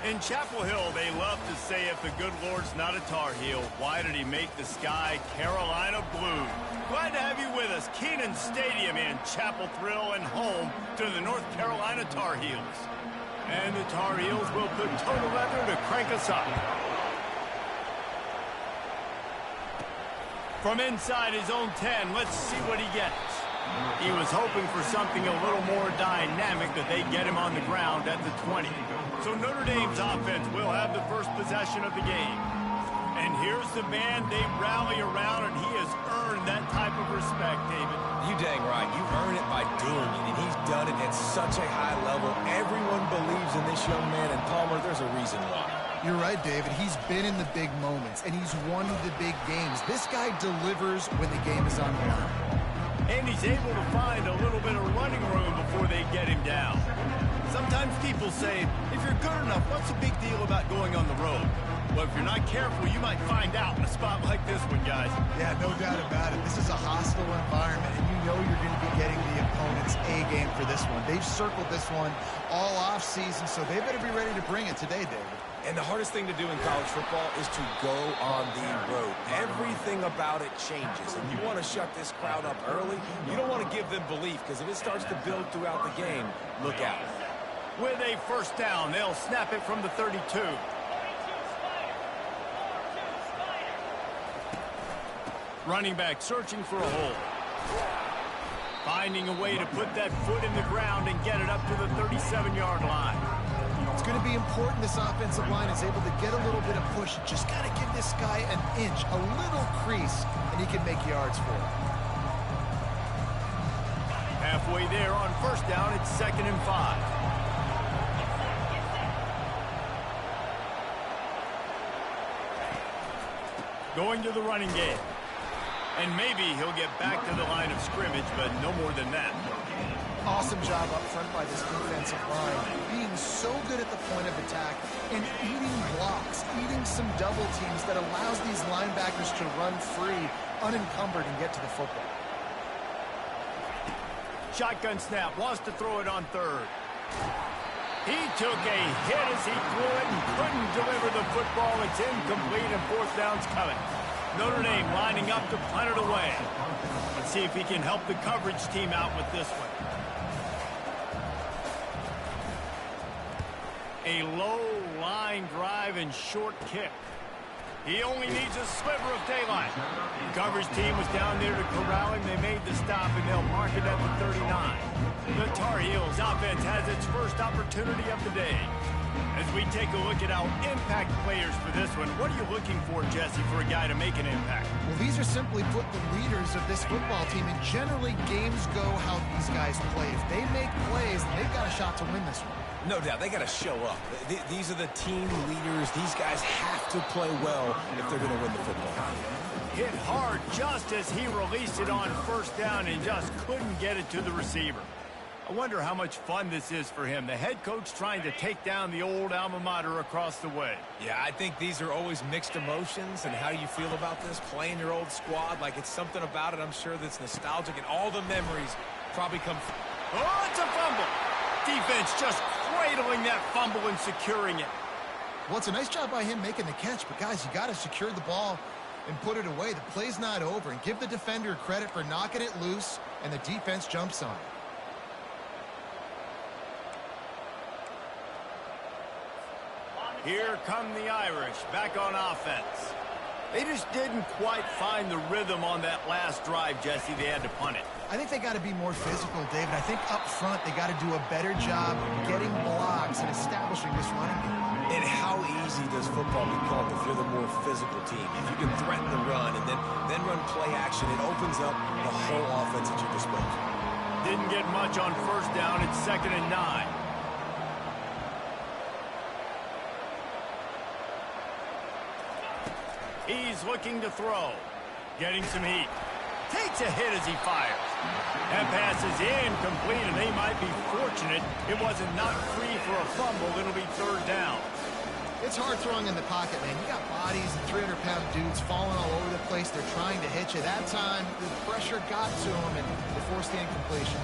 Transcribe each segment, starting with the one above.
In Chapel Hill, they love to say if the good Lord's not a Tar Heel, why did he make the sky Carolina blue? Glad to have you with us. Kenan Stadium in Chapel Thrill and home to the North Carolina Tar Heels. And the Tar Heels will put total leather to crank us up. From inside his own 10, let's see what he gets. He was hoping for something a little more dynamic, that they get him on the ground at the 20. So Notre Dame's offense will have the first possession of the game. And here's the man they rally around, and he has earned that type of respect, David. You dang right. You earn it by doing it, and he's done it at such a high level. Everyone believes in this young man, and Palmer, there's a reason why. You're right, David. He's been in the big moments, and he's won the big games. This guy delivers when the game is on the line. And he's able to find a little bit of running room before they get him down. Sometimes people say, if you're good enough, what's the big deal about going on the road? Well, if you're not careful, you might find out in a spot like this one, guys. Yeah, no doubt about it. This is a hostile environment, and you know you're going to be getting the opponent's A game for this one. They've circled this one all off season, so they better be ready to bring it today, David. And the hardest thing to do in college football is to go on the road. Everything about it changes. And you want to shut this crowd up early. You don't want to give them belief, because if it starts to build throughout the game, look out. With a first down, they'll snap it from the 32. Running back searching for a hole. Finding a way to put that foot in the ground and get it up to the 37-yard line. It's going to be important this offensive line is able to get a little bit of push. Just got to give this guy an inch, a little crease, and he can make yards for it. Halfway there on first down, it's 2nd and 5. Going to the running game. And maybe he'll get back to the line of scrimmage, but no more than that. Awesome job up front by this defensive line, being so good at the point of attack and eating blocks, eating some double teams that allows these linebackers to run free, unencumbered, and get to the football. Shotgun snap, wants to throw it on 3rd. He took a hit as he threw it and couldn't deliver the football. It's incomplete, and 4th down's coming. Notre Dame lining up to punt it away. Let's see if he can help the coverage team out with this one. A low line drive and short kick. He only needs a sliver of daylight. The coverage team was down there to corral him. They made the stop, and they'll mark it at the 39. The Tar Heels offense has its first opportunity of the day. As we take a look at our impact players for this one, what are you looking for, Jesse, for a guy to make an impact? Well, these are simply put the leaders of this football team, and generally games go how these guys play. If they make plays, they've got a shot to win this one. No doubt, they got to show up. These are the team leaders. These guys have to play well if they're going to win the football. Hit hard just as he released it on first down and just couldn't get it to the receiver. I wonder how much fun this is for him. The head coach trying to take down the old alma mater across the way. Yeah, I think these are always mixed emotions. And how do you feel about this? Playing your old squad, like it's something about it, I'm sure, that's nostalgic. And all the memories probably come from... Oh, it's a fumble. Defense just cradling that fumble and securing it. Well, it's a nice job by him making the catch. But, guys, you got to secure the ball and put it away. The play's not over. And give the defender credit for knocking it loose, and the defense jumps on it. Here come the Irish, back on offense. They just didn't quite find the rhythm on that last drive, Jesse. They had to punt it. I think they got to be more physical, David. I think up front they got to do a better job getting blocks and establishing this running game. And how easy does football become if you're the more physical team? If you can threaten the run and then run play action, it opens up the whole offense at your disposal. Didn't get much on first down. It's 2nd and 9. He's looking to throw. Getting some heat. Takes a hit as he fires. That pass is incomplete, and they might be fortunate it wasn't knocked free for a fumble. It'll be 3rd down. It's hard throwing in the pocket, man. You got bodies and 300-pound dudes falling all over the place. They're trying to hit you. That time, the pressure got to them, and they forced the incompletion.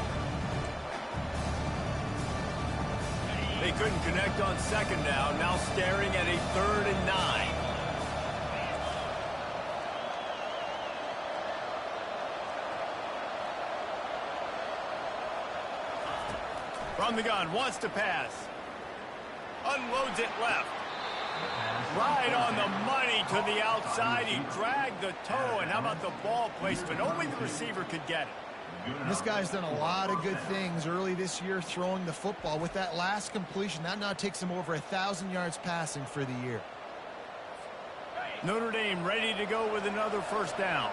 They couldn't connect on second down, now staring at a 3rd and 9. From the gun, wants to pass. Unloads it left. Right on the money to the outside. He dragged the toe, and how about the ball placement? Only the receiver could get it. This guy's done a lot of good things early this year throwing the football. With that last completion, that now takes him over 1,000 yards passing for the year. Notre Dame ready to go with another first down.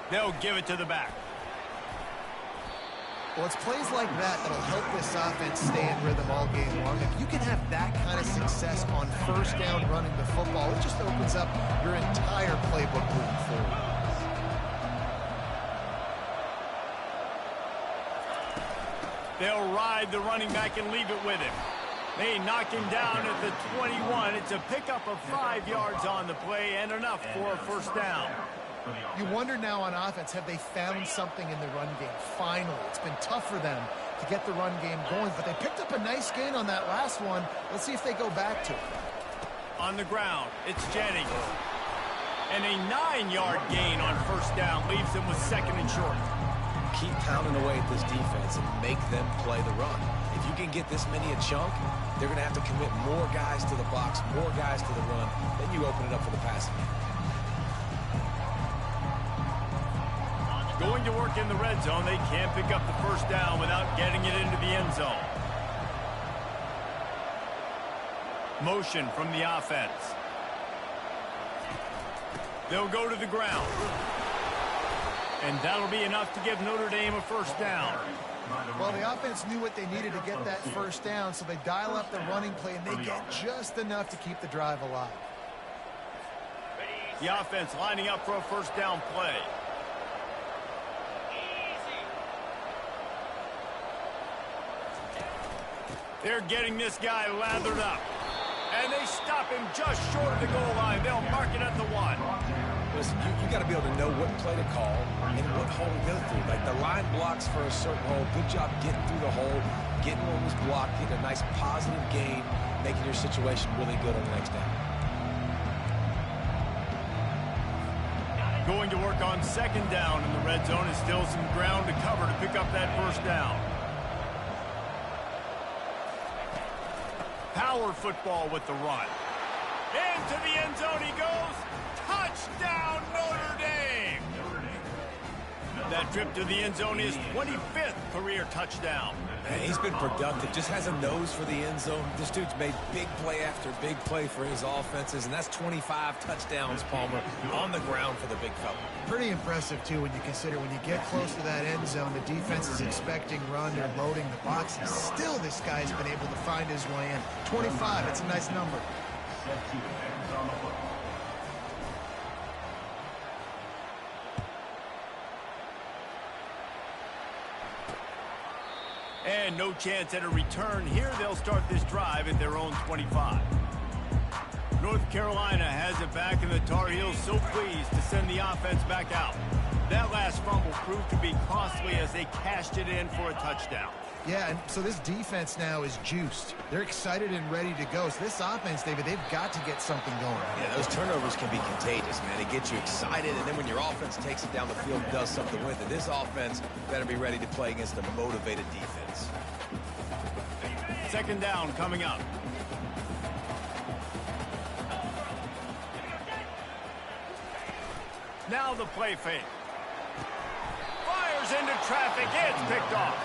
They'll give it to the back. Well, it's plays like that that'll help this offense stay in rhythm all game long. If you can have that kind of success on first down running the football, it just opens up your entire playbook moving forward. They'll ride the running back and leave it with him. They knock him down at the 21. It's a pickup of 5 yards on the play and enough for a first down. You wonder now on offense, have they found something in the run game? Finally, it's been tough for them to get the run game going, but they picked up a nice gain on that last one. Let's see if they go back to it. On the ground, it's Jennings. And a 9-yard gain on first down leaves them with 2nd and short. Keep pounding away at this defense and make them play the run. If you can get this many a chunk, they're going to have to commit more guys to the box, more guys to the run. Then you open it up for the passing game. Going to work in the red zone. They can't pick up the first down without getting it into the end zone. Motion from the offense. They'll go to the ground. And that'll be enough to give Notre Dame a first down. Well, the offense knew what they needed to get that first down, so they dial up the running play, and they get just enough to keep the drive alive. The offense lining up for a first down play. They're getting this guy lathered up. And they stop him just short of the goal line. They'll mark it at the 1. Listen, you got to be able to know what play to call and what hole to go through. Like the line blocks for a certain hole. Good job getting through the hole, getting what was blocked, getting a nice positive gain, making your situation really good on the next down. Going to work on second down in the red zone. Is still some ground to cover to pick up that first down. Power football with the run. Into the end zone he goes. Touchdown, Notre Dame! That trip to the end zone is 25th career touchdown. Man, he's been productive, just has a nose for the end zone. This dude's made big play after big play for his offenses, and that's 25 touchdowns, Palmer, on the ground for the big fella. Pretty impressive, too, when you consider when you get close to that end zone, the defense is expecting run, they're loading the box, and still this guy's been able to find his way in. 25, it's a nice number. And no chance at a return here. They'll start this drive at their own 25. North Carolina has it back, and the Tar Heels so pleased to send the offense back out. That last fumble proved to be costly as they cashed it in for a touchdown. Yeah, and so this defense now is juiced. They're excited and ready to go. So this offense, David, they've got to get something going. Yeah, those turnovers can be contagious, man. They get you excited, and then when your offense takes it down the field and does something with it, this offense better be ready to play against a motivated defense. Second down coming up. Now the play fake. Fires into traffic. It's picked off.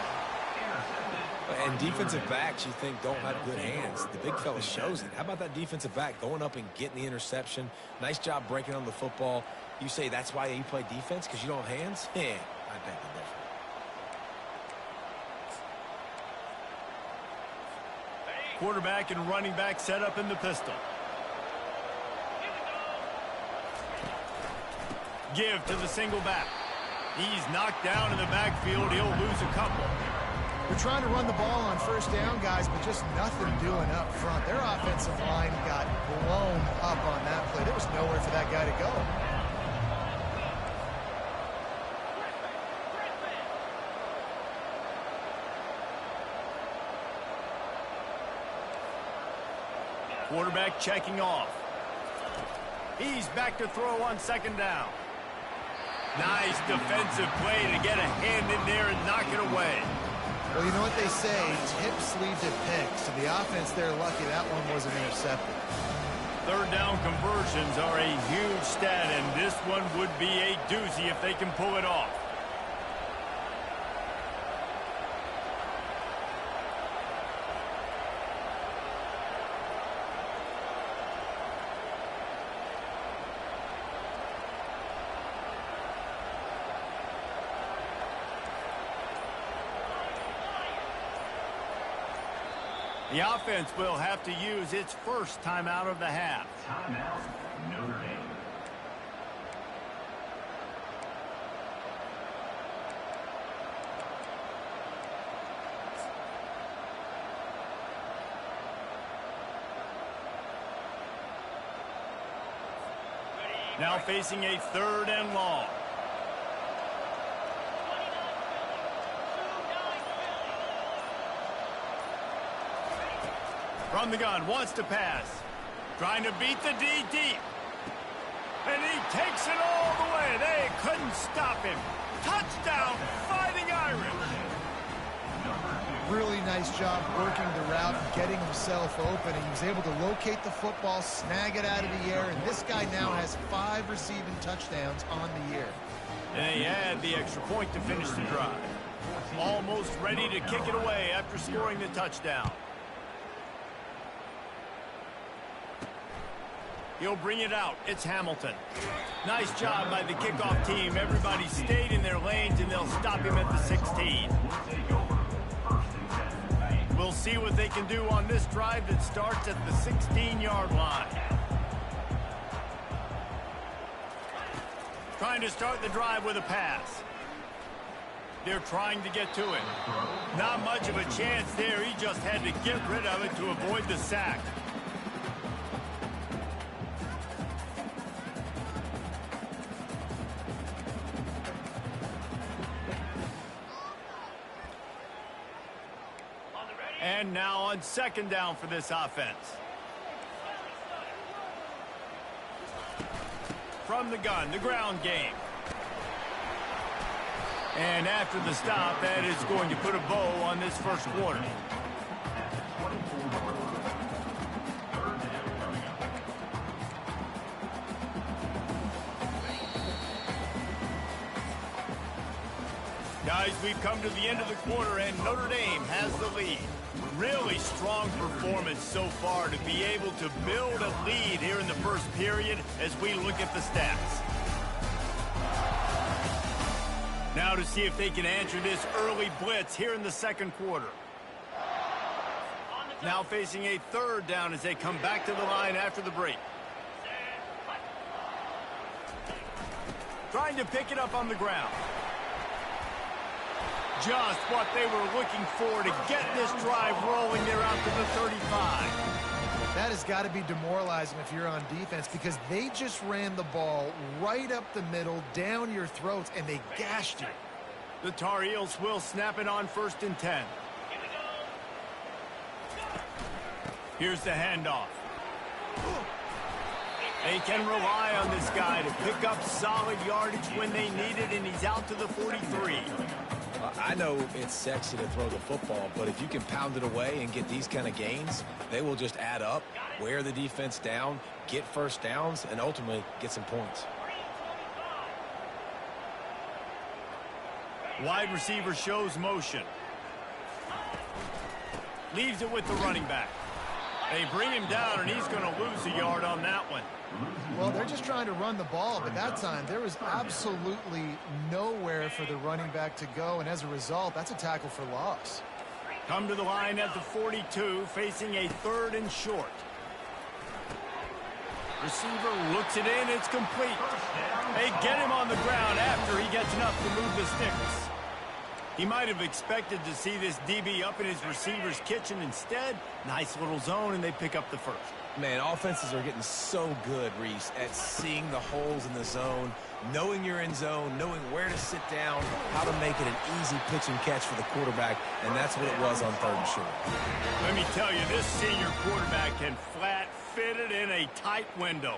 And defensive backs, you think, don't have good hands. The big fella shows it. How about that defensive back going up and getting the interception? Nice job breaking on the football. You say that's why you play defense, because you don't have hands? Yeah, I beg to differ. Quarterback and running back set up in the pistol. Give to the single back. He's knocked down in the backfield. He'll lose a couple. They're trying to run the ball on first down, guys, but just nothing doing up front. Their offensive line got blown up on that play. There was nowhere for that guy to go. Quarterback checking off. He's back to throw on second down. Nice defensive play to get a hand in there and knock it away. Well, you know what they say, tips lead to picks. So the offense, they're lucky that one wasn't intercepted. Third down conversions are a huge stat, and this one would be a doozy if they can pull it off. The offense will have to use its first timeout of the half. Timeout, Notre Dame. Now facing a third and long. From the gun, wants to pass. Trying to beat the D deep. And he takes it all the way. They couldn't stop him. Touchdown, Fighting Irish. Really nice job working the route and getting himself open. And he was able to locate the football, snag it out of the air, and this guy now has 5 receiving touchdowns on the year. And he had the extra point to finish the drive. Almost ready to kick it away after scoring the touchdown. He'll bring it out. It's Hamilton. Nice job by the kickoff team. Everybody stayed in their lanes, and they'll stop him at the 16. We'll see what they can do on this drive that starts at the 16-yard line. Trying to start the drive with a pass. They're trying to get to it. Not much of a chance there. He just had to get rid of it to avoid the sack. And now on second down for this offense. From the gun, the ground game. And after the stop, that is going to put a bow on this first quarter. Guys, we've come to the end of the quarter, and Notre Dame has the lead. Really strong performance so far to be able to build a lead here in the first period as we look at the stats. Now to see if they can answer this early blitz here in the second quarter. Now facing a third down as they come back to the line after the break. Trying to pick it up on the ground. Just what they were looking for to get this drive rolling. They're out to the 35. That has got to be demoralizing if you're on defense, because they just ran the ball right up the middle, down your throats, and they gashed you. The Tar Heels will snap it on 1st and 10. Here's the handoff. They can rely on this guy to pick up solid yardage when they need it, and he's out to the 43. I know it's sexy to throw the football, but if you can pound it away and get these kind of gains, they will just add up, wear the defense down, get first downs, and ultimately get some points. Wide receiver shows motion. Leaves it with the running back. They bring him down, and he's going to lose a yard on that one. Well, they're just trying to run the ball, but that time there was absolutely nowhere for the running back to go, and as a result, that's a tackle for loss. Come to the line at the 42, facing a 3rd and short. Receiver looks it in, it's complete. They get him on the ground after he gets enough to move the sticks. He might have expected to see this DB up in his receiver's kitchen. Instead, nice little zone, and they pick up the first. Man, offenses are getting so good, Reese, at seeing the holes in the zone, knowing you're in zone, knowing where to sit down, how to make it an easy pitch and catch for the quarterback, and that's what it was on 3rd and short. Let me tell you, this senior quarterback can flat hit it in a tight window.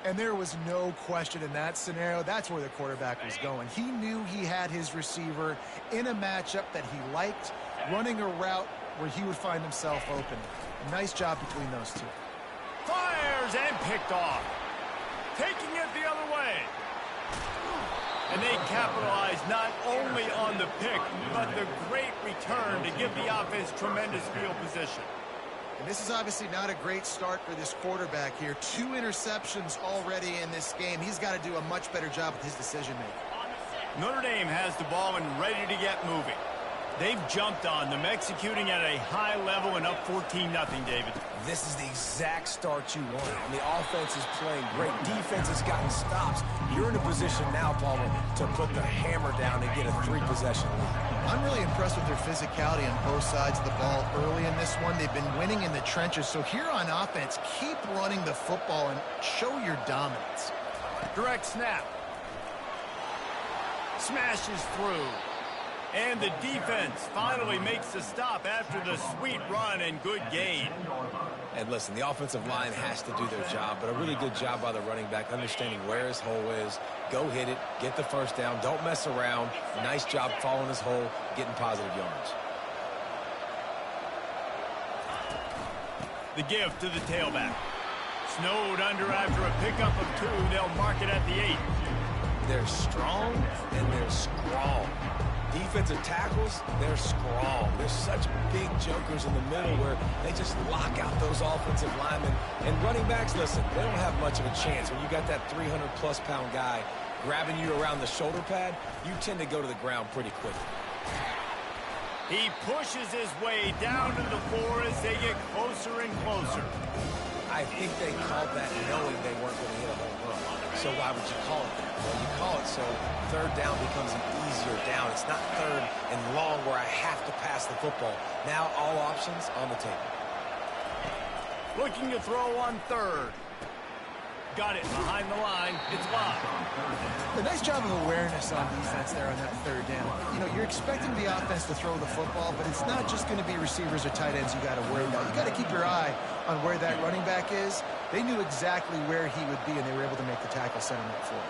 And there was no question in that scenario. That's where the quarterback was going. He knew he had his receiver in a matchup that he liked, running a route where he would find himself open. Nice job between those two. Fires and picked off. Taking it the other way. And they capitalized not only on the pick, but the great return to give the offense tremendous field position. And this is obviously not a great start for this quarterback here. 2 interceptions already in this game. He's got to do a much better job with his decision-making. Notre Dame has the ball and ready to get moving. They've jumped on them, executing at a high level and up 14-0, David. This is the exact start you want. And the offense is playing great. Defense has gotten stops. You're in a position now, Palmer, to put the hammer down and get a 3-possession lead. I'm really impressed with their physicality on both sides of the ball early in this one. They've been winning in the trenches. So here on offense, keep running the football and show your dominance. Direct snap. Smashes through. And the defense finally makes the stop after the sweet run and good gain. And listen, the offensive line has to do their job, but a really good job by the running back, understanding where his hole is. Go hit it, get the first down, don't mess around. Nice job following his hole, getting positive yards. The give to the tailback. Snowed under after a pickup of 2. They'll mark it at the 8. They're strong and they're scrawl. Defensive tackles, they're scrawl. There's such big jokers in the middle where they just lock out those offensive linemen. And running backs, listen, they don't have much of a chance. When you got that 300-plus pound guy grabbing you around the shoulder pad, you tend to go to the ground pretty quickly. He pushes his way down to the floor as they get closer and closer. I think they called that knowing they weren't going to hit a home run. So why would you call it that? Well, you call it so 3rd down becomes an easier down. It's not 3rd and long where I have to pass the football. Now all options on the table. Looking to throw on 3rd. Got it behind the line. It's live. A nice job of awareness on defense there on that 3rd down. You know, you're expecting the offense to throw the football, but it's not just going to be receivers or tight ends you got to worry about. You got to keep your eye on where that running back is. They knew exactly where he would be, and they were able to make the tackle set him up for it.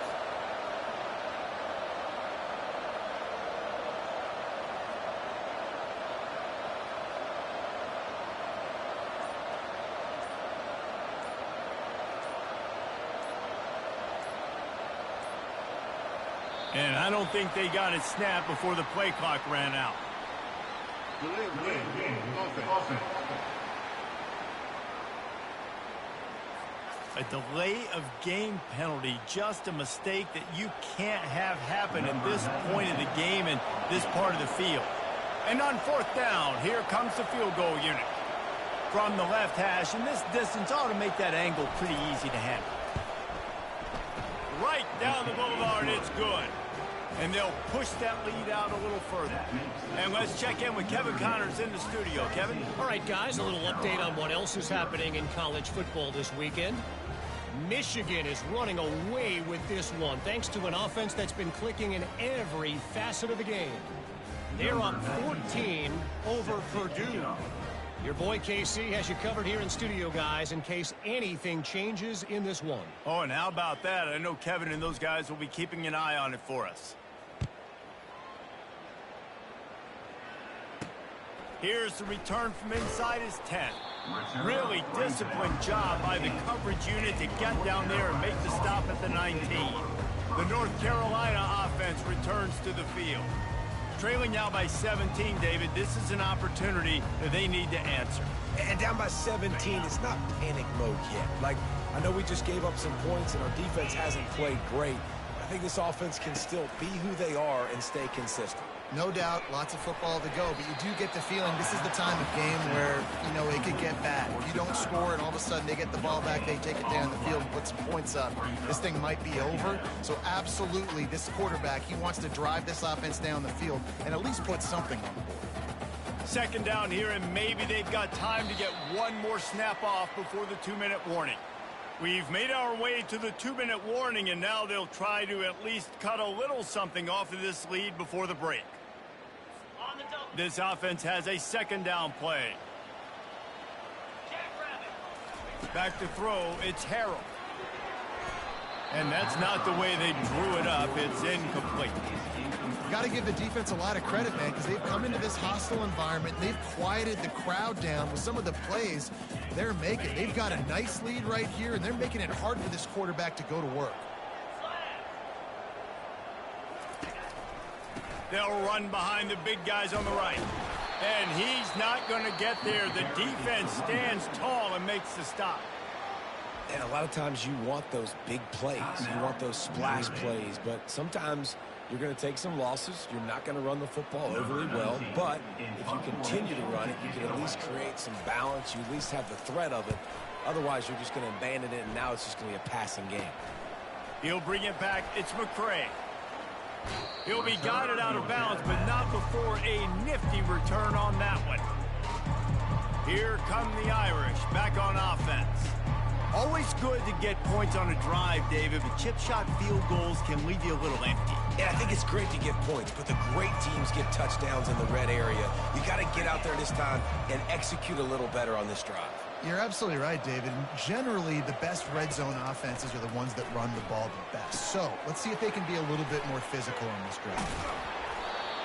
And I don't think they got it snapped before the play clock ran out. A delay of game penalty, just a mistake that you can't have happen at this point of the game and this part of the field. And on 4th down, here comes the field goal unit. From the left hash, and this distance ought to make that angle pretty easy to handle. Right down the boulevard, it's good. And they'll push that lead out a little further. And let's check in with Kevin Connors in the studio. Kevin? All right, guys, a little update on what else is happening in college football this weekend. Michigan is running away with this one, thanks to an offense that's been clicking in every facet of the game. They're up 14 over Purdue. Your boy KC has you covered here in studio, guys, in case anything changes in this one. Oh, and how about that? I know Kevin and those guys will be keeping an eye on it for us. Here's the return from inside his 10. Really disciplined job by the coverage unit to get down there and make the stop at the 19. The North Carolina offense returns to the field. Trailing now by 17, David. This is an opportunity that they need to answer. And down by 17, it's not panic mode yet. Like, I know we just gave up some points and our defense hasn't played great. I think this offense can still be who they are and stay consistent. No doubt, lots of football to go, but you do get the feeling this is the time of game where, you know, it could get bad. If you don't score and all of a sudden they get the ball back, they take it down the field and put some points up, this thing might be over. So absolutely, this quarterback, he wants to drive this offense down the field and at least put something on the board. 2nd down here, and maybe they've got time to get one more snap off before the 2-minute warning. We've made our way to the 2-minute warning, and now they'll try to at least cut a little something off of this lead before the break. This offense has a 2nd down play. Back to throw, it's Harrell. And that's not the way they drew it up. It's incomplete. Got to give the defense a lot of credit, man, because they've come into this hostile environment. They've quieted the crowd down with some of the plays they're making. They've got a nice lead right here, and they're making it hard for this quarterback to go to work. They'll run behind the big guys on the right. And he's not going to get there. The defense stands tall and makes the stop. And a lot of times you want those big plays. You want those splash plays. But sometimes you're going to take some losses. You're not going to run the football overly well. But if you continue to run it, you can at least create some balance. You at least have the threat of it. Otherwise, you're just going to abandon it, and now it's just going to be a passing game. He'll bring it back. It's McCray. He'll be guided out of bounds, but not before a nifty return on that one. Here come the Irish back on offense. Always good to get points on a drive, David, but chip shot field goals can leave you a little empty. Yeah, I think it's great to get points, but the great teams get touchdowns in the red area. You got to get out there this time and execute a little better on this drive. You're absolutely right, David. Generally, the best red zone offenses are the ones that run the ball the best. So let's see if they can be a little bit more physical on this drive.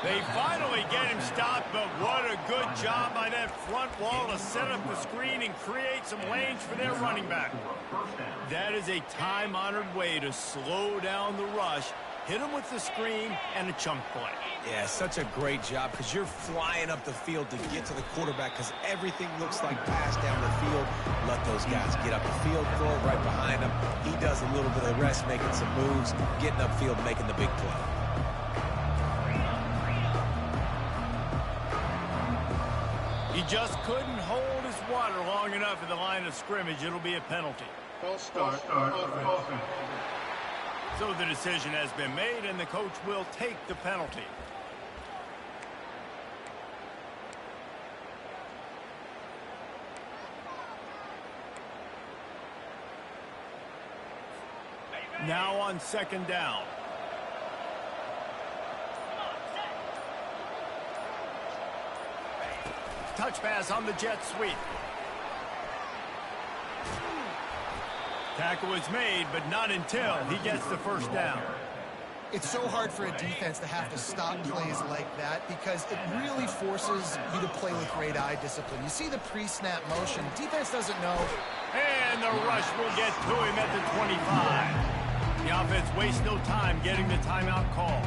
They finally get him stopped, but what a good job by that front wall to set up the screen and create some lanes for their running back. That is a time-honored way to slow down the rush, hit him with the screen, and a chunk play. Yeah, such a great job because you're flying up the field to get to the quarterback because everything looks like pass down the field. Let those guys get up the field, throw it right behind him. He does a little bit of the rest, making some moves, getting upfield, making the big play. He just couldn't hold his water long enough at the line of scrimmage. It'll be a penalty. False start. Offense. So the decision has been made, and the coach will take the penalty. Now on second down. Touch pass on the jet sweep. Tackle is made, but not until he gets the first down. It's so hard for a defense to have to stop plays like that because it really forces you to play with great eye discipline. You see the pre-snap motion. Defense doesn't know. And the rush will get to him at the 25. The offense wastes no time getting the timeout call.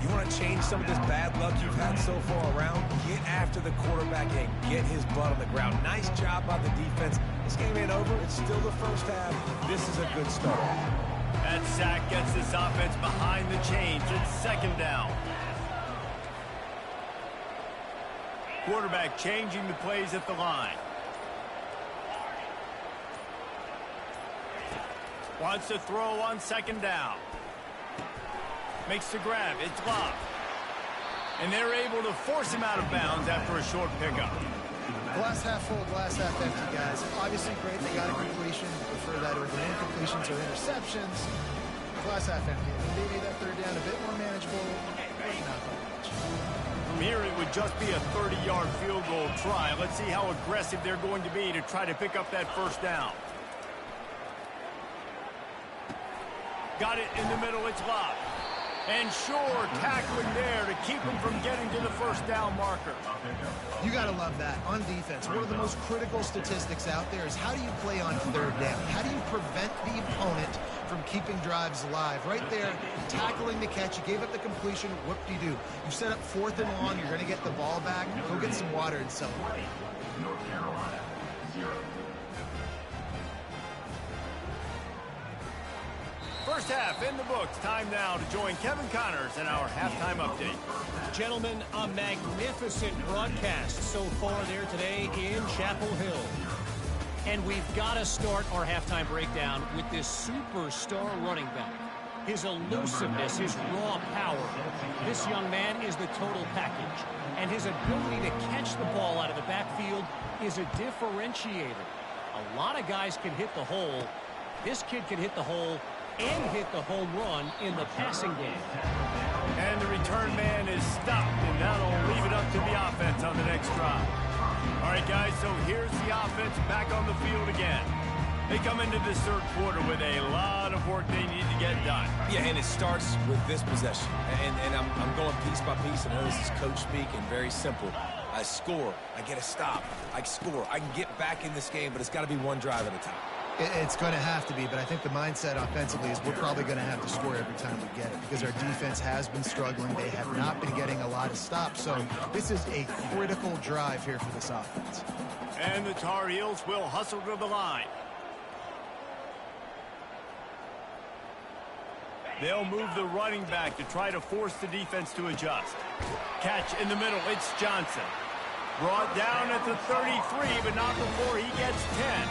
You want to change some of this bad luck you've had so far around? Get after the quarterback and get his butt on the ground. Nice job by the defense. This game ain't over. It's still the first half. This is a good start. That sack gets this offense behind the chains. It's second down. Quarterback changing the plays at the line. Wants to throw on second down. Makes the grab. It's locked. And they're able to force him out of bounds after a short pickup. Glass half full, glass half empty, guys. Obviously great they got a completion. Prefer that over incompletions or interceptions. Glass half empty. They made that third down a bit more manageable, but not by much. From here, it would just be a 30-yard field goal try. Let's see how aggressive they're going to be to try to pick up that first down. Got it in the middle. It's locked. And sure, tackling there to keep him from getting to the first down marker. You got to love that. On defense, one of the most critical statistics out there is how do you play on third down? How do you prevent the opponent from keeping drives alive? Right there, tackling the catch. You gave up the completion. Whoop-de-doo. You set up fourth and long. You're going to get the ball back. Go get some water and celebrate. North Carolina, 0. First half in the books. Time now to join Kevin Connors in our halftime update. Gentlemen, a magnificent broadcast so far there today in Chapel Hill. And we've got to start our halftime breakdown with this superstar running back. His elusiveness, his raw power. This young man is the total package. And his ability to catch the ball out of the backfield is a differentiator. A lot of guys can hit the hole. This kid can hit the hole and hit the home run in the passing game. And the return man is stopped, and that'll leave it up to the offense on the next drive. All right, guys, so here's the offense back on the field again. They come into this third quarter with a lot of work they need to get done. Yeah, and it starts with this possession. And I'm going piece by piece. I know this is coach speak and very simple. I score. I get a stop. I score. I can get back in this game, but it's got to be one drive at a time. It's going to have to be, but I think the mindset offensively is we're probably going to have to score every time we get it because our defense has been struggling. They have not been getting a lot of stops, so this is a critical drive here for this offense. And the Tar Heels will hustle to the line. They'll move the running back to try to force the defense to adjust. Catch in the middle. It's Johnson. Brought down at the 33, but not before he gets 10.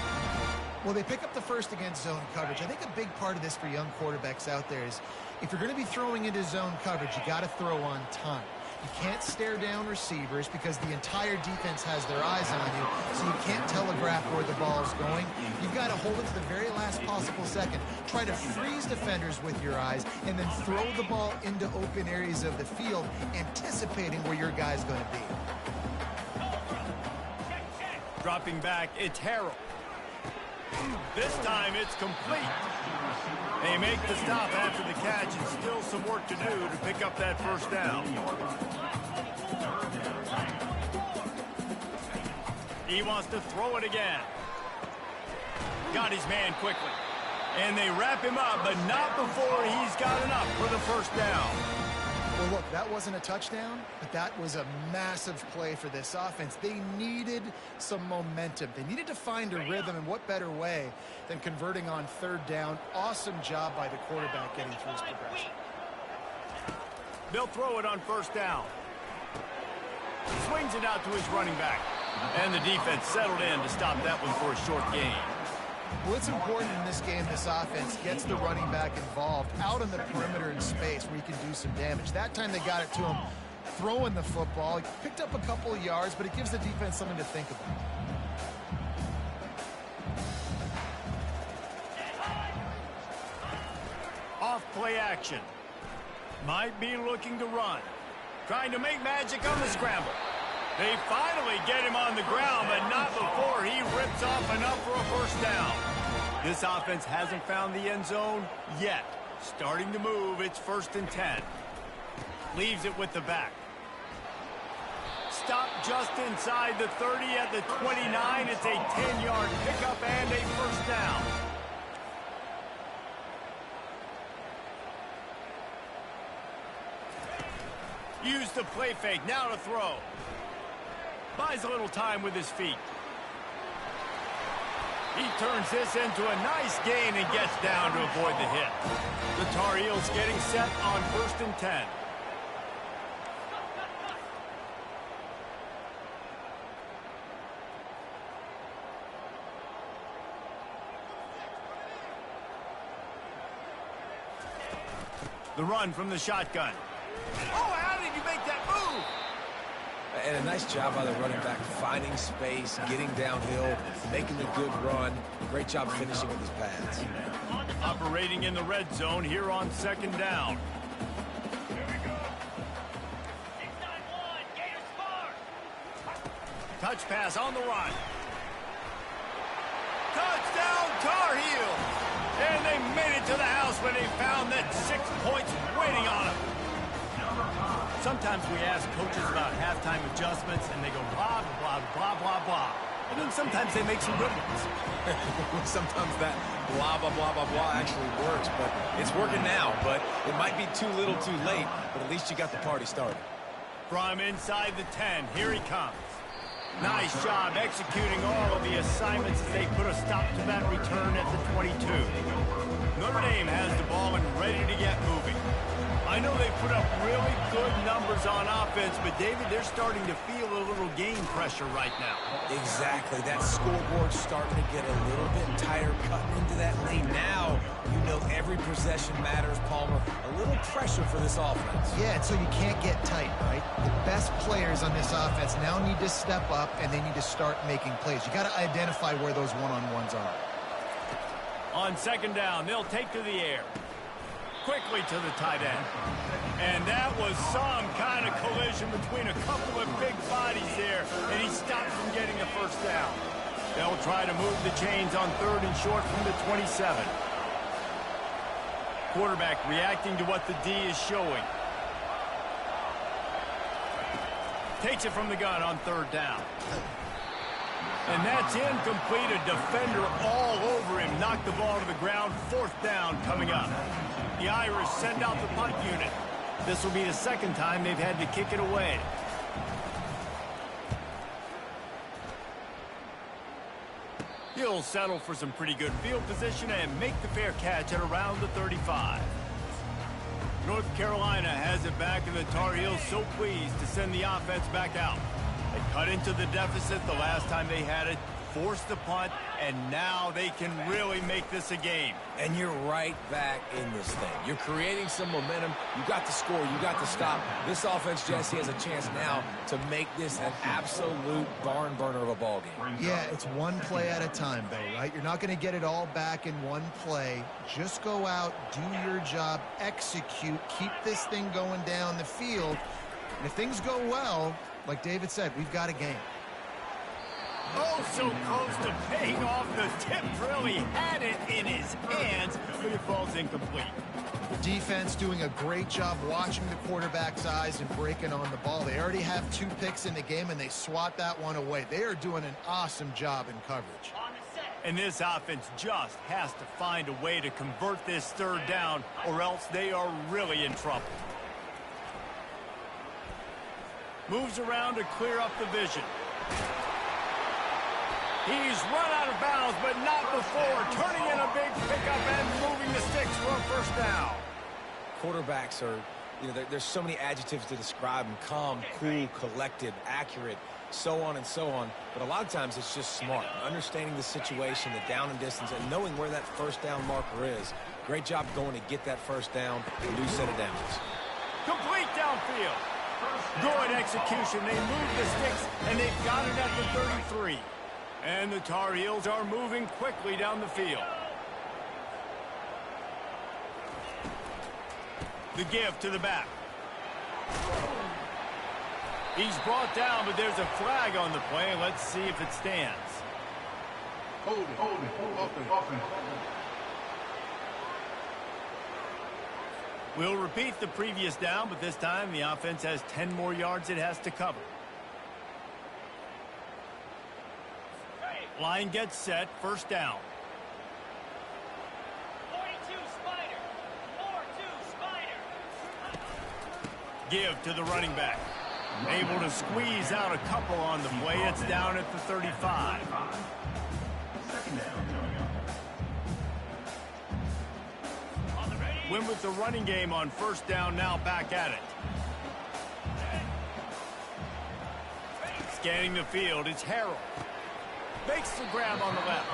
Well, they pick up the first against zone coverage. I think a big part of this for young quarterbacks out there is if you're going to be throwing into zone coverage, you got to throw on time. You can't stare down receivers because the entire defense has their eyes on you, so you can't telegraph where the ball's going. You've got to hold it to the very last possible second. Try to freeze defenders with your eyes and then throw the ball into open areas of the field, anticipating where your guy's going to be. Dropping back, it's Harrell. This time it's complete. They make the stop after the catch and still some work to do to pick up that first down. He wants to throw it again. Got his man quickly. And they wrap him up, but not before he's got enough for the first down. Well, look, that wasn't a touchdown, but that was a massive play for this offense. They needed some momentum. They needed to find a rhythm, and what better way than converting on third down. Awesome job by the quarterback getting through his progression. They'll throw it on first down. Swings it out to his running back. And the defense settled in to stop that one for a short gain. Well, it's important in this game this offense gets the running back involved out on the perimeter in space where he can do some damage. That time they got it to him throwing the football. He picked up a couple of yards, but it gives the defense something to think about. Off play action. Might be looking to run. Trying to make magic on the scramble. They finally get him on the ground, but not before he rips off enough for a first down. This offense hasn't found the end zone yet. Starting to move, it's 1st and 10. Leaves it with the back. Stop just inside the 30 at the 29. It's a 10-yard pickup and a first down. Use the play fake, now to throw. Buys a little time with his feet. He turns this into a nice gain and gets down to avoid the hit. The Tar Heels getting set on 1st and 10. The run from the shotgun. Oh, how did you make that move? And a nice job by the running back, finding space, getting downhill, making a good run. Great job finishing with his pads. Operating in the red zone here on 2nd down. Touch pass on the run. Touchdown, Tar Heels! And they made it to the house when they found that 6 points waiting on them. Sometimes we ask coaches about halftime adjustments, and they go blah, blah, blah, blah, blah. And then sometimes they make some good ones. Sometimes that blah, blah, blah, blah, blah actually works, but it's working now. But it might be too little too late, but at least you got the party started. From inside the 10, here he comes. Nice job executing all of the assignments as they put a stop to that return at the 22. Notre Dame has the ball and ready to get moving. I know they put up really good numbers on offense, but David, they're starting to feel a little game pressure right now. Exactly. That scoreboard's starting to get a little bit tighter cutting into that lane. Now, you know every possession matters, Palmer. A little pressure for this offense. Yeah, so you can't get tight, right? The best players on this offense now need to step up, and they need to start making plays. You got to identify where those one-on-ones are. On 2nd down, they'll take to the air. Quickly to the tight end. And that was some kind of collision between a couple of big bodies there, and he stopped from getting a first down. They'll try to move the chains on 3rd and short from the 27. Quarterback reacting to what the D is showing. Takes it from the gun on 3rd down. And that's incomplete. A defender all over him. Knocked the ball to the ground. 4th down coming up. The Irish send out the punt unit. This will be the 2nd time they've had to kick it away. He'll settle for some pretty good field position and make the fair catch at around the 35. North Carolina has it back, and the Tar Heels so pleased to send the offense back out. They cut into the deficit the last time they had it, forced the punt, and now they can really make this a game. And you're right back in this thing. You're creating some momentum. You got to score. You got to stop. This offense, Jesse, has a chance now to make this an absolute barn burner of a ball game. Yeah, it's one play at a time, though, right? You're not going to get it all back in one play. Just go out, do your job, execute, keep this thing going down the field. And if things go well, like David said, we've got a game. Oh, so close to paying off. The tip really had it in his hands, but it falls incomplete. The defense doing a great job watching the quarterback's eyes and breaking on the ball. They already have 2 picks in the game, and they swat that one away. They are doing an awesome job in coverage. And this offense just has to find a way to convert this 3rd down, or else they are really in trouble. Moves around to clear up the vision. He's run out of bounds, but not before. Turning in a big pickup and moving the sticks for a first down. Quarterbacks are, there's so many adjectives to describe them. Calm, cool, collected, accurate, so on and so on. But a lot of times it's just smart. Understanding the situation, the down and distance, and knowing where that first down marker is. Great job going to get that first down, a new set of downs. Complete downfield. Good execution. They move the sticks, and they've got it at the 33. And the Tar Heels are moving quickly down the field. The give to the back. He's brought down, but there's a flag on the play. Let's see if it stands. Hold it. Offense. We'll repeat the previous down, but this time the offense has 10 more yards it has to cover. Line gets set, first down. 42 Spider. 4-2 Spider. Give to the running back. Able to squeeze out a couple on the play. It's down at the 35. Win with the running game on first down, now back at it. Scanning the field, it's Harrell. Makes the grab on the left.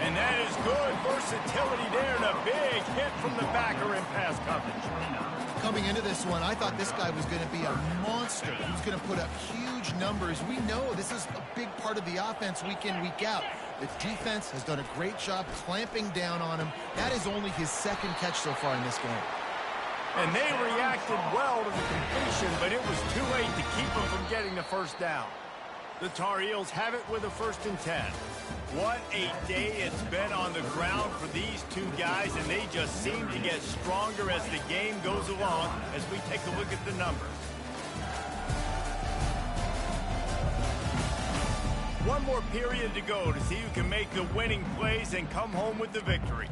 And that is good versatility there, and a big hit from the backer in pass coverage. Coming into this one, I thought this guy was going to be a monster. He was going to put up huge numbers. We know this is a big part of the offense week in, week out. The defense has done a great job clamping down on him. That is only his 2nd catch so far in this game. And they reacted well to the completion, but it was too late to keep him from getting the first down. The Tar Heels have it with a 1st and 10. What a day it's been on the ground for these 2 guys, and they just seem to get stronger as the game goes along as we take a look at the numbers. One more period to go to see who can make the winning plays and come home with the victory.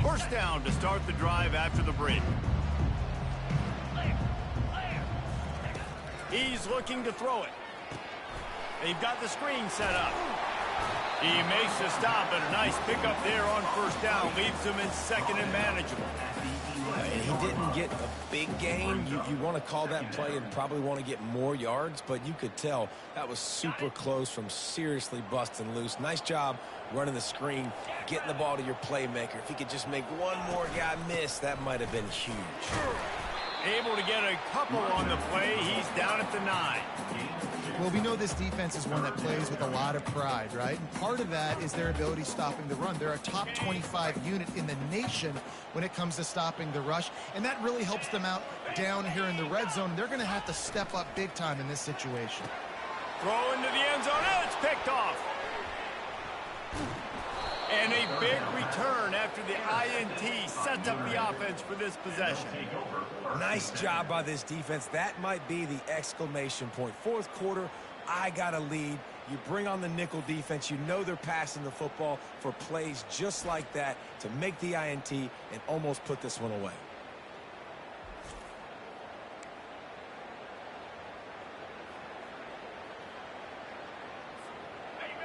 First down to start the drive after the break. He's looking to throw it. They've got the screen set up. He makes the stop, and a nice pickup there on first down. Leaves him in 2nd and manageable. And he didn't get a big gain. You want to call that play and probably want to get more yards, but you could tell that was super close from seriously busting loose. Nice job running the screen, getting the ball to your playmaker. If he could just make one more guy miss, that might have been huge. Able to get a couple on the play. He's down at the 9. Well, we know this defense is one that plays with a lot of pride, right? And part of that is their ability stopping the run. They're a top 25 unit in the nation when it comes to stopping the rush, and that really helps them out down here in the red zone. They're going to have to step up big time in this situation. Throw into the end zone, and it's picked off. And a big return after the INT sets up the offense for this possession. Nice job by this defense. That might be the exclamation point. Fourth quarter, I got a lead. You bring on the nickel defense. You know they're passing the football for plays just like that to make the INT and almost put this one away.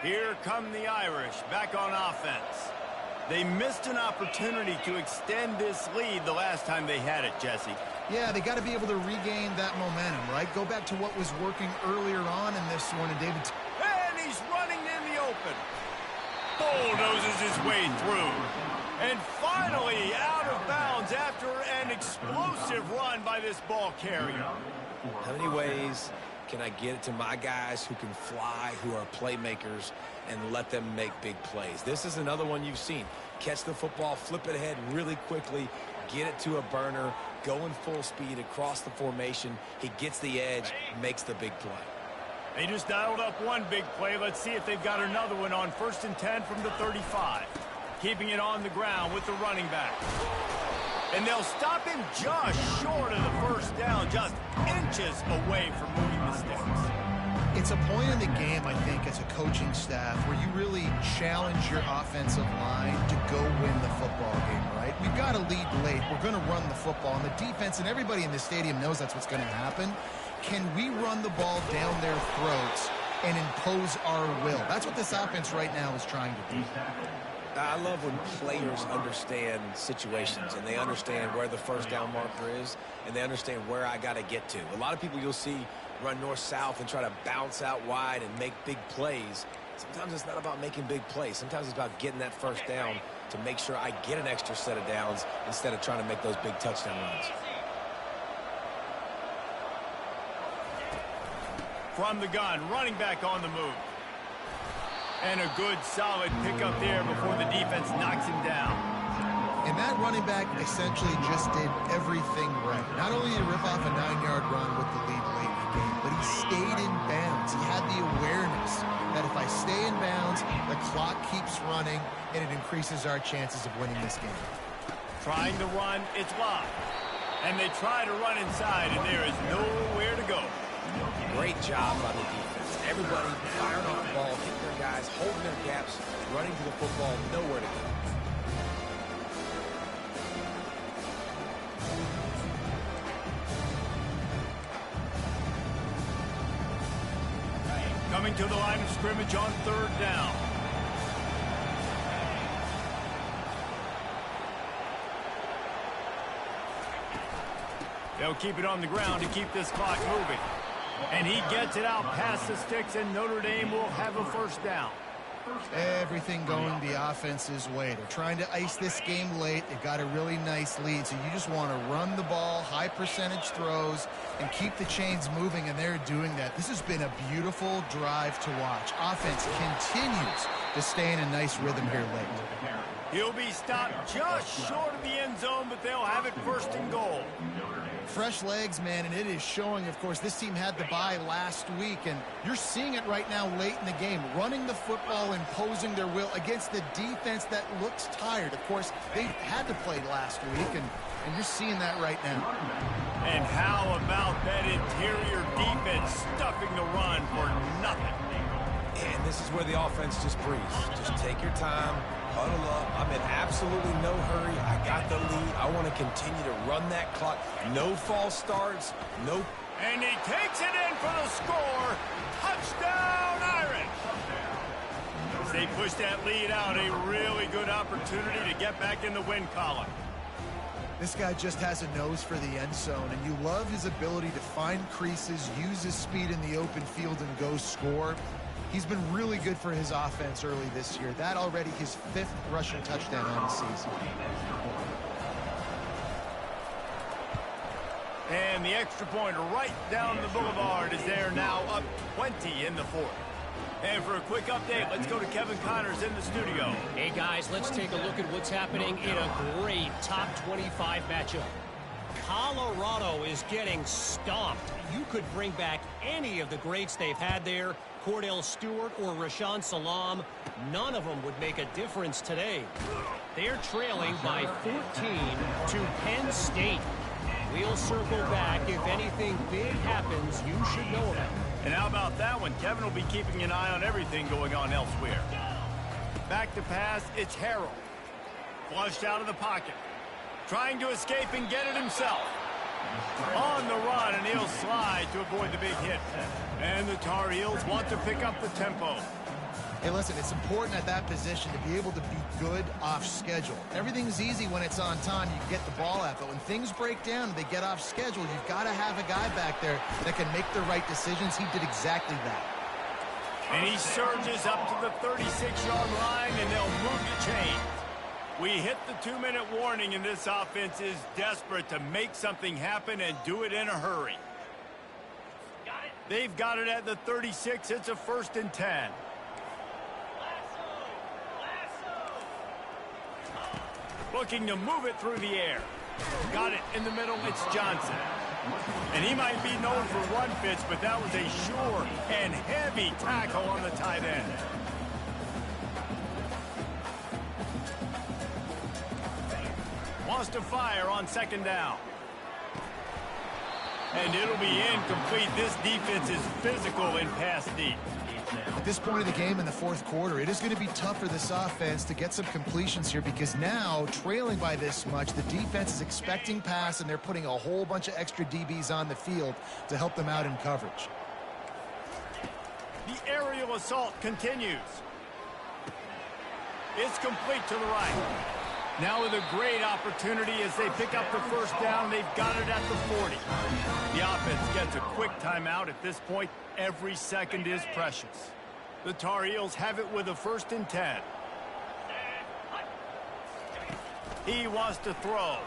Here come the Irish back on offense. They missed an opportunity to extend this lead the last time they had it, Jesse. Yeah, they got to be able to regain that momentum, right? Go back to what was working earlier on in this one, and David... And he's running in the open. Bulldozes his way through. And finally out of bounds after an explosive run by this ball carrier. How many ways can I get it to my guys who can fly, who are playmakers, and let them make big plays? This is another one you've seen. Catch the football, flip it ahead really quickly, get it to a burner, going full speed across the formation. He gets the edge, makes the big play. They just dialed up one big play. Let's see if they've got another one on 1st and 10 from the 35. Keeping it on the ground with the running back. And they'll stop him just short of the first down, just inches away from moving the sticks. It's a point in the game, I think, as a coaching staff where you really challenge your offensive line to go win the football game, right? We've got to lead late. We're going to run the football. And the defense and everybody in the stadium knows that's what's going to happen. Can we run the ball down their throats and impose our will? That's what this offense right now is trying to do. I love when players understand situations and they understand where the first down marker is and they understand where I got to get to. A lot of people you'll see run north-south and try to bounce out wide and make big plays. Sometimes it's not about making big plays. Sometimes it's about getting that first down to make sure I get an extra set of downs instead of trying to make those big touchdown runs. From the gun, running back on the move. And a good, solid pickup there before the defense knocks him down. And that running back essentially just did everything right. Not only did he rip off a 9-yard run with the lead late in the game, but he stayed in bounds. He had the awareness that if I stay in bounds, the clock keeps running, and it increases our chances of winning this game. Trying to run, it's locked. And they try to run inside, and there is nowhere to go. Great job by the defense. Everybody firing off the ball, hitting their guys, holding their gaps, running to the football, nowhere to go. Coming to the line of scrimmage on 3rd down. They'll keep it on the ground to keep this clock moving. And he gets it out past the sticks, and Notre Dame will have a first down. Everything going the offense's way. They're trying to ice this game late. They've got a really nice lead, so you just want to run the ball, high percentage throws, and keep the chains moving, and they're doing that. This has been a beautiful drive to watch. Offense continues to stay in a nice rhythm here late. He'll be stopped just short of the end zone, but they'll have it 1st and goal. Fresh legs, man, and it is showing. Of course, this team had the bye last week, and you're seeing it right now late in the game, running the football, imposing their will against the defense that looks tired. Of course, they had to play last week, and you're seeing that right now. And how about that interior defense stuffing the run for nothing? And this is where the offense just breathes. Just take your time, huddle up. I'm in absolutely no hurry. I got the lead. I want to continue to run that clock. No false starts. No. And he takes it in for the score. Touchdown, Irish. As they push that lead out, a really good opportunity to get back in the win column. This guy just has a nose for the end zone, and you love his ability to find creases, use his speed in the open field, and go score. He's been really good for his offense early this year. That already his 5th rushing touchdown on the season. And the extra point right down the boulevard is there now, up 20 in the fourth. And for a quick update, let's go to Kevin Connors in the studio. Hey, guys, let's take a look at what's happening in a great top 25 matchup. Colorado is getting stomped. You could bring back any of the greats they've had there, Cordell Stewart or Rashaan Salam. None of them would make a difference today. They're trailing by 14 to Penn State. We'll circle back. If anything big happens, you should know about it. And how about that one? Kevin will be keeping an eye on everything going on elsewhere. Back to pass, it's Harrell. Flushed out of the pocket. Trying to escape and get it himself. On the run, and he'll slide to avoid the big hit. And the Tar Heels want to pick up the tempo. Hey, listen, it's important at that position to be able to be good off schedule. Everything's easy when it's on time. You get the ball out. But when things break down and they get off schedule, you've got to have a guy back there that can make the right decisions. He did exactly that. And he surges up to the 36-yard line, and they'll move the chains. We hit the 2-minute warning, and this offense is desperate to make something happen and do it in a hurry. They've got it at the 36. It's a 1st and 10. Looking to move it through the air. Got it in the middle. It's Johnson. And he might be known for run fits, but that was a sure and heavy tackle on the tight end. Wants to fire on 2nd down. And it'll be incomplete. This defense is physical in pass deep. At this point of the game in the 4th quarter, it is going to be tough for this offense to get some completions here because now, trailing by this much, the defense is expecting pass, and they're putting a whole bunch of extra DBs on the field to help them out in coverage. The aerial assault continues. It's complete to the right. Now with a great opportunity as they pick up the 1st down. They've got it at the 40. The offense gets a quick timeout. At this point, every second is precious. The Tar Heels have it with a 1st and 10. He wants to throw.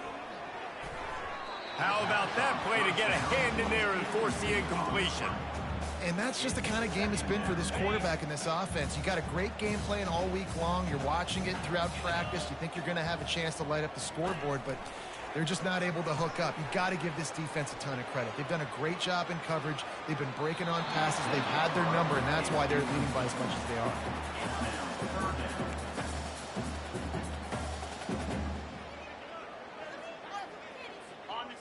How about that play to get a hand in there and force the incompletion? And that's just the kind of game it's been for this quarterback in this offense. You got a great game plan all week long. You're watching it throughout practice. You think you're going to have a chance to light up the scoreboard, but they're just not able to hook up. You've got to give this defense a ton of credit. They've done a great job in coverage. They've been breaking on passes. They've had their number, and that's why they're leading by as much as they are.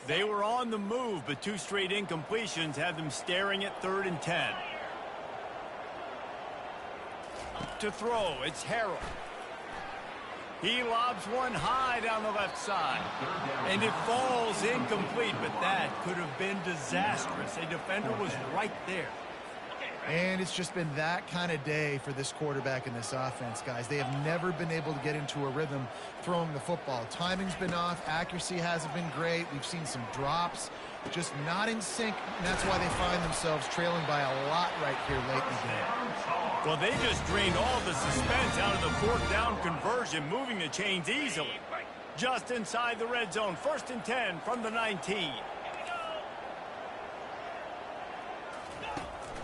They were on the move, but 2 straight incompletions have them staring at 3rd and 10. To throw, it's Harrell. He lobs one high down the left side. And it falls incomplete, but that could have been disastrous. A defender was right there. And it's just been that kind of day for this quarterback in this offense, guys. They have never been able to get into a rhythm throwing the football. Timing's been off. Accuracy hasn't been great. We've seen some drops, just not in sync, and that's why they find themselves trailing by a lot right here late in the game. Well, they just drained all the suspense out of the 4th down conversion, moving the chains easily. Just inside the red zone, 1st and 10 from the 19.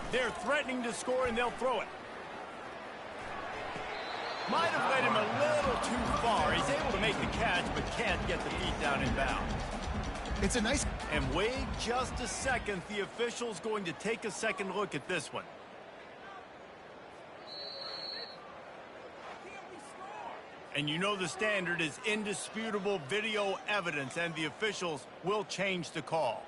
They're threatening to score, and they'll throw it. Might have led him a little too far. He's able to make the catch, but can't get the feet down in bounds. It's a nice... And wait just a second. The official's going to take a second look at this one. And you know the standard is indisputable video evidence, and the officials will change the call.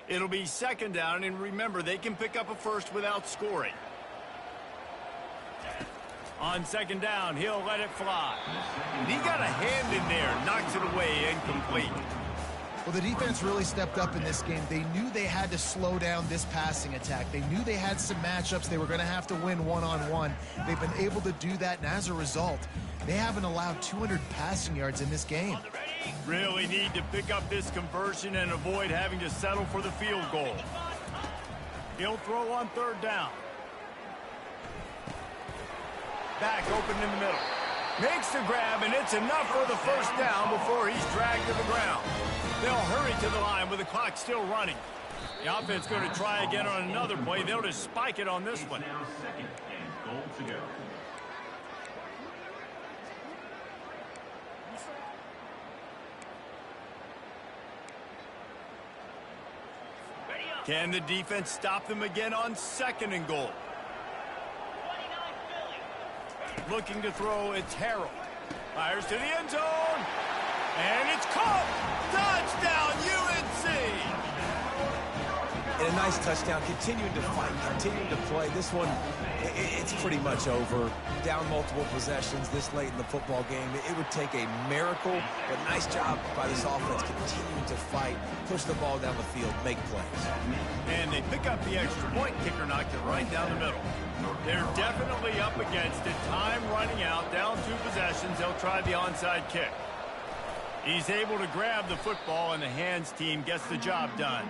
It'll be 2nd down, and remember, they can pick up a 1st without scoring. On 2nd down, he'll let it fly. And he got a hand in there, knocks it away, incomplete. Well, the defense really stepped up in this game. They knew they had to slow down this passing attack. They knew they had some matchups they were going to have to win one-on-one. They've been able to do that, and as a result, they haven't allowed 200 passing yards in this game. Really need to pick up this conversion and avoid having to settle for the field goal. He'll throw on 3rd down. Back open in the middle. Makes the grab, and it's enough for the first down before he's dragged to the ground. They'll hurry to the line with the clock still running. The offense going to try again on another play. They'll just spike it on this one. Now second and goal to go. Can the defense stop them again on second and goal? 29 Philly. Looking to throw, it's Harrell. Fires to the end zone. And it's caught. Touchdown, UNC. And a nice touchdown, continuing to fight, continuing to play. This one, it's pretty much over. Down multiple possessions this late in the football game. It would take a miracle, but nice job by this offense continuing to fight, push the ball down the field, make plays. And they pick up the extra point. Kicker knocked it right down the middle. They're definitely up against it. Time running out, down 2 possessions. They'll try the onside kick. He's able to grab the football, and the hands team gets the job done.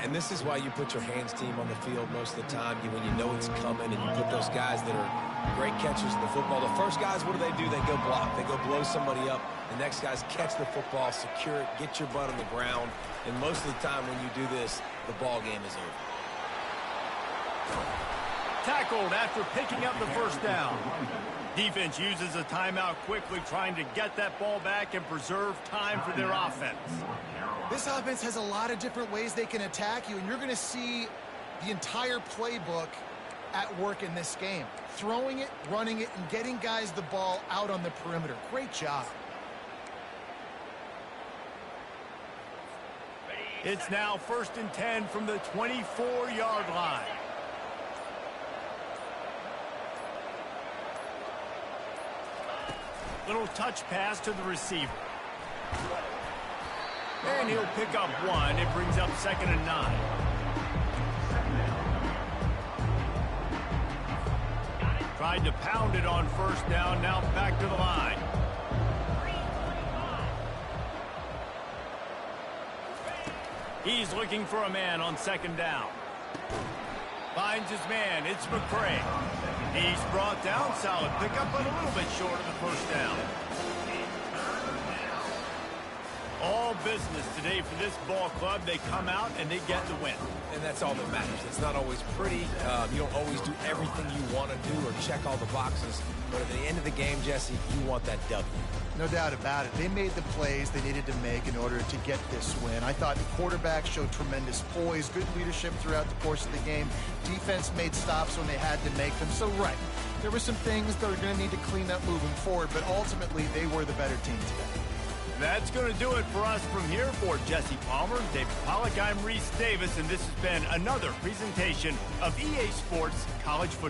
And this is why you put your hands team on the field most of the time, when you know it's coming, and you put those guys that are great catchers in the football. The first guys, what do? They go block. They go blow somebody up. The next guys catch the football, secure it, get your butt on the ground. And most of the time when you do this, the ball game is over. Tackled after picking up the first down. Defense uses a timeout quickly, trying to get that ball back and preserve time for their offense. This offense has a lot of different ways they can attack you, and you're going to see the entire playbook at work in this game. Throwing it, running it, and getting guys the ball out on the perimeter. Great job. It's now 1st and 10 from the 24-yard line. Little touch pass to the receiver. And he'll pick up 1. It brings up 2nd and 9. Tried to pound it on first down. Now back to the line. He's looking for a man on 2nd down. Finds his man. It's McCray. He's brought down. Solid pickup, but a little bit short of the first down. All business today for this ball club. They come out and they get the win. And that's all that matters. It's not always pretty. You don't always do everything you want to do or check all the boxes. But at the end of the game, Jesse, you want that W. No doubt about it. They made the plays they needed to make in order to get this win. I thought the quarterback showed tremendous poise, good leadership throughout the course of the game. Defense made stops when they had to make them. So, right, there were some things that are going to need to clean up moving forward, but ultimately they were the better team today. That's going to do it for us from here. For Jesse Palmer, David Pollack, I'm Reese Davis, and this has been another presentation of EA Sports College Football.